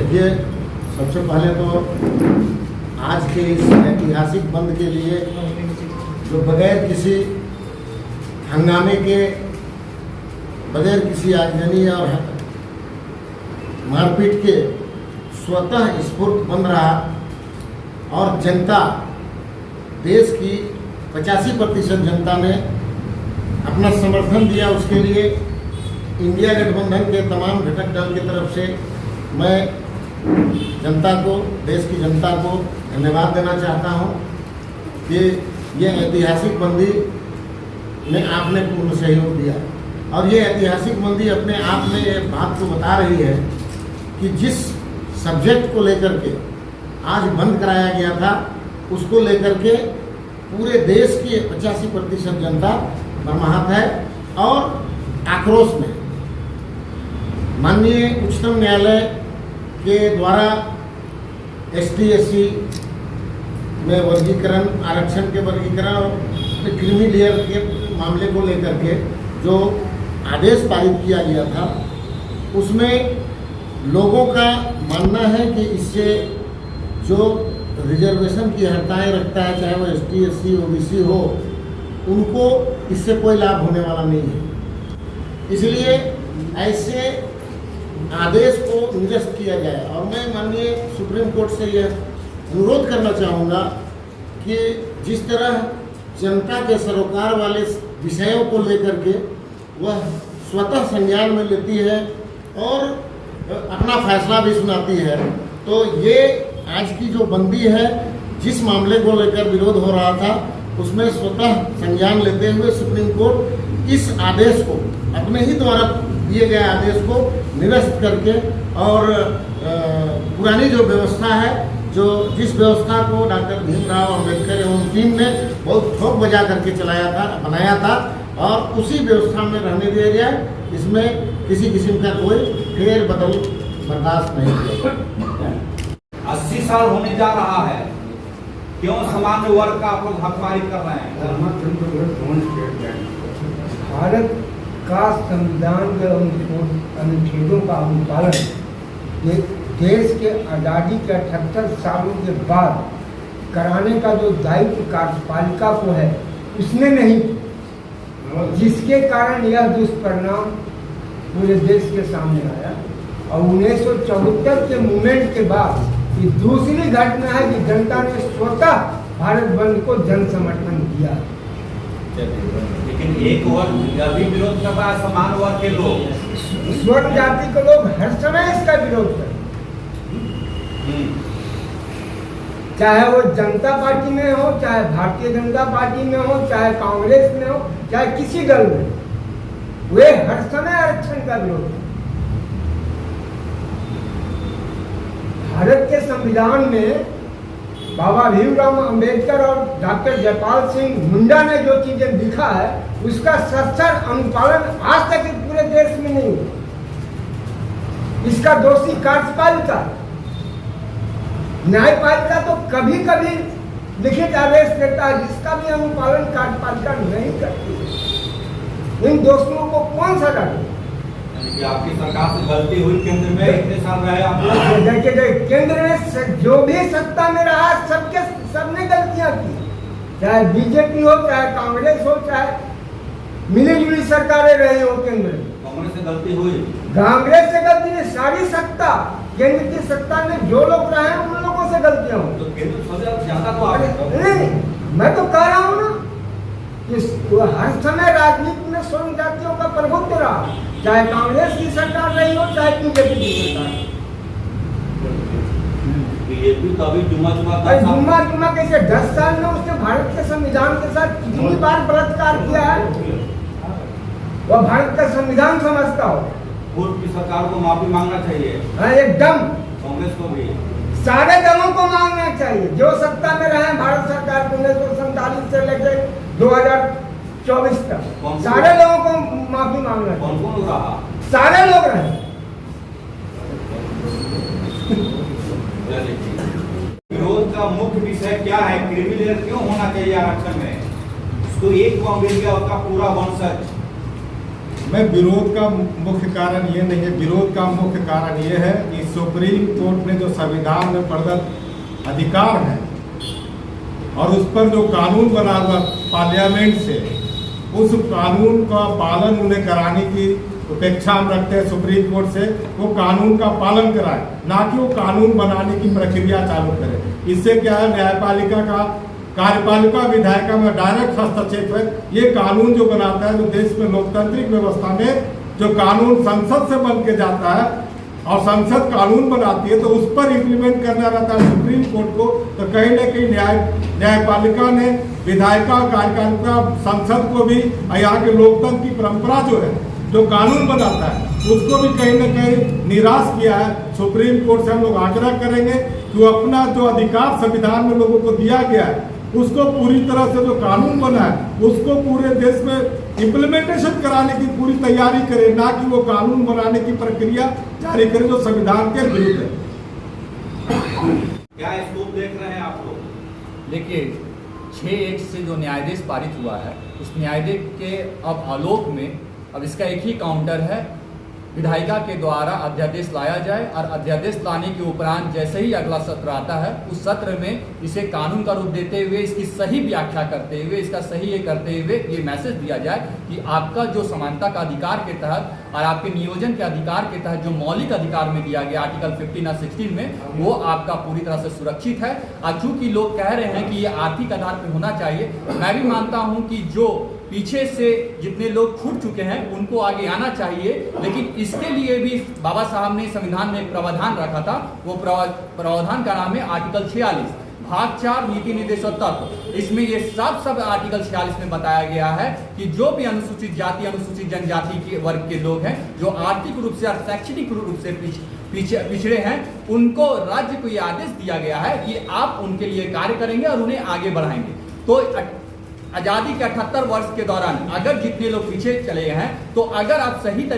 देखिए, सबसे पहले तो आज के इस ऐतिहासिक बंद के लिए जो बगैर किसी हंगामे के, बगैर किसी आगजनी और मारपीट के स्वतः स्फूर्त बन रहा और जनता, देश की 85% जनता ने अपना समर्थन दिया, उसके लिए इंडिया गठबंधन के तमाम घटक दल की तरफ से मैं जनता को, देश की जनता को धन्यवाद देना चाहता हूं कि ये ऐतिहासिक बंदी में आपने पूर्ण सहयोग दिया। और ये ऐतिहासिक बंदी अपने आप में ये बात को बता रही है कि जिस सब्जेक्ट को लेकर के आज बंद कराया गया था, उसको लेकर के पूरे देश की 85% जनता मर्माहत है और आक्रोश में। माननीय उच्चतम न्यायालय के द्वारा ST/SC में वर्गीकरण, आरक्षण के वर्गीकरण और क्रीमी लेयर के मामले को लेकर के जो आदेश पारित किया गया था, उसमें लोगों का मानना है कि इससे जो रिजर्वेशन की हरताएँ रखता है, चाहे वो ST/SC OBC हो, उनको इससे कोई लाभ होने वाला नहीं है। इसलिए ऐसे आदेश को निरस्त किया जाए। और मैं माननीय सुप्रीम कोर्ट से यह अनुरोध करना चाहूँगा कि जिस तरह जनता के सरोकार वाले विषयों को लेकर के वह स्वतः संज्ञान में लेती है और अपना फैसला भी सुनाती है, तो ये आज की जो बंदी है, जिस मामले को लेकर विरोध हो रहा था, उसमें स्वतः संज्ञान लेते हुए सुप्रीम कोर्ट इस आदेश को, अपने ही द्वारा दिए गए आदेश को निरस्त करके और पुरानी जो व्यवस्था है, जो जिस व्यवस्था को डॉक्टर भीमराव अंबेडकर एवं टीम ने बहुत ठोक बजा करके बनाया था और उसी व्यवस्था में रहने दिया जाए। इसमें किसी किस्म का कोई फेर बदल बर्दाश्त नहीं किया। 80 साल होने जा रहा है, क्यों सामान्य वर्ग का आप लोग हकमारी कर रहे हैं? भारत का संविधान के अनुच्छेदों का अनुपालन देश के आज़ादी के 78 सालों के बाद कराने का जो दायित्व कार्यपालिका को है, उसने नहीं, जिसके कारण यह दुष्परिणाम पूरे देश के सामने आया। और 1974 के मूवमेंट के बाद ये दूसरी घटना है कि जनता ने स्वतः भारत बंद को जन समर्थन दिया। लेकिन एक वर्ग अभी विरोध कर रहा है, समान वर्ग के लोग, स्वर्ण जाति के लोग हर समय इसका विरोध करते, चाहे वो जनता पार्टी में हो, चाहे भारतीय जनता पार्टी में हो, चाहे कांग्रेस में हो, चाहे किसी दल में, वे हर समय आरक्षण का विरोध करते। भारत के संविधान में बाबा भीमराव अंबेडकर और डॉक्टर जयपाल सिंह मुंडा ने जो चीजें लिखा है, उसका सशक्त अनुपालन आज तक पूरे देश में नहीं हुआ। इसका दोषी कार्यपालिका, न्यायपालिका तो कभी कभी लिखित आदेश देता है, जिसका भी अनुपालन कार्यपालिका नहीं करती। इन दोषियों को कौन सा डाले? आपकी सरकार से गलती हुई, केंद्र में इतने साल रहे आप लोग। देखिए, केंद्र में जो भी सत्ता में रहा, सबने गलतियां की, चाहे बीजेपी हो, चाहे कांग्रेस हो, चाहे मिली जुली सरकारें रही हो। केंद्र में कांग्रेस से गलती हुई, कांग्रेस से गलती नहीं, सारी सत्ता, केंद्र की सत्ता में जो लोग रहे हैं उन लोगों से गलतियां हो। तो केंद्र सबसे ज्यादा तो आप नहीं, मैं तो कह रहा हूँ ना कि हर समय राजनीति में स्वर्ण जातियों का प्रभुत्व रहा, चाहे कांग्रेस की सरकार रही हो, चाहे बीजेपी की सरकार। बीजेपी तो अभी जुमा कैसे 10 साल में उसने भारत के संविधान के साथ कितनी बार बलात्कार किया है? वह भारत का संविधान समझता हो। पूर्व की सरकार को माफी मांगना चाहिए। हाँ, एकदम। कांग्रेस को भी, सारे दलों को मांगना चाहिए जो सत्ता में रहे। भारत सरकार 1947 से लेकर 2024 तक सारे लोगों को माफी मांगना चाहिए। कौन कौन रहा? सारे लोग रहे। विरोध का मुख्य विषय क्या है? क्रीमी लेयर क्यों होना चाहिए आरक्षण में? उसको एक को मिल गया, उसका पूरा वंशज मैं विरोध का मुख्य कारण ये नहीं है, विरोध का मुख्य कारण ये है कि सुप्रीम कोर्ट ने जो संविधान में प्रदत्त अधिकार है और उस पर जो कानून बना हुआ पार्लियामेंट से, उस कानून का पालन उन्हें कराने की अपेक्षा हम रखते हैं सुप्रीम कोर्ट से। वो कानून का पालन कराए, ना कि वो कानून बनाने की प्रक्रिया चालू करे। इससे क्या है, न्यायपालिका का, कार्यपालिका विधायिका में डायरेक्ट हस्तक्षेप है। ये कानून जो बनाता है, जो देश में लोकतांत्रिक व्यवस्था में जो कानून संसद से बन के जाता है और संसद कानून बनाती है, तो उस पर इम्प्लीमेंट करना रहता है सुप्रीम कोर्ट को। तो कहीं न कहीं न्यायपालिका ने विधायिका, कार्यपालिका, संसद को भी, यहाँ के लोकतंत्र की परंपरा जो है, जो कानून बनाता है, उसको भी कहीं न कहीं निराश किया है। सुप्रीम कोर्ट से हम लोग आग्रह करेंगे कि वो अपना जो अधिकार संविधान में लोगों को दिया गया है, उसको पूरी तरह से, जो कानून बना है, उसको पूरे देश में इम्प्लीमेंटेशन कराने की पूरी तैयारी करे, ना कि वो कानून बनाने की प्रक्रिया जारी करे जो संविधान के विरुद्ध है। क्या स्कोप देख रहे हैं आप लोग? देखिए, 6-1 से जो न्यायाधीश पारित हुआ है, उस न्यायाधीश के अब आलोक में अब इसका एक ही काउंटर है, विधायिका के द्वारा अध्यादेश लाया जाए और अध्यादेश लाने के उपरांत जैसे ही अगला सत्र आता है, उस सत्र में इसे कानून का रूप देते हुए, इसकी सही व्याख्या करते हुए, इसका सही ये करते हुए ये मैसेज दिया जाए कि आपका जो समानता का अधिकार के तहत और आपके नियोजन के अधिकार के तहत जो मौलिक अधिकार में दिया गया आर्टिकल 15 और 16 में, वो आपका पूरी तरह से सुरक्षित है। और चूंकि लोग कह रहे हैं कि ये आर्थिक आधार पर होना चाहिए, मैं भी मानता हूं कि जो पीछे से जितने लोग छूट चुके हैं उनको आगे आना चाहिए, लेकिन इसके लिए भी बाबा साहब ने संविधान में एक प्रावधान रखा था। वो प्रावधान का नाम है आर्टिकल 46 भाग 4 नीति निर्देशक तत्व। इसमें ये सब आर्टिकल 46 में बताया गया है कि जो भी अनुसूचित जाति, अनुसूचित जनजाति के वर्ग के लोग हैं, जो आर्थिक रूप से और शैक्षणिक रूप से पिछड़े हैं, उनको राज्य को ये आदेश दिया गया है कि आप उनके लिए कार्य करेंगे और उन्हें आगे बढ़ाएंगे। तो आजादी के 78 वर्ष के दौरान अगर जितने लोग पीछे चले हैं, तो अगर आप सही तरीके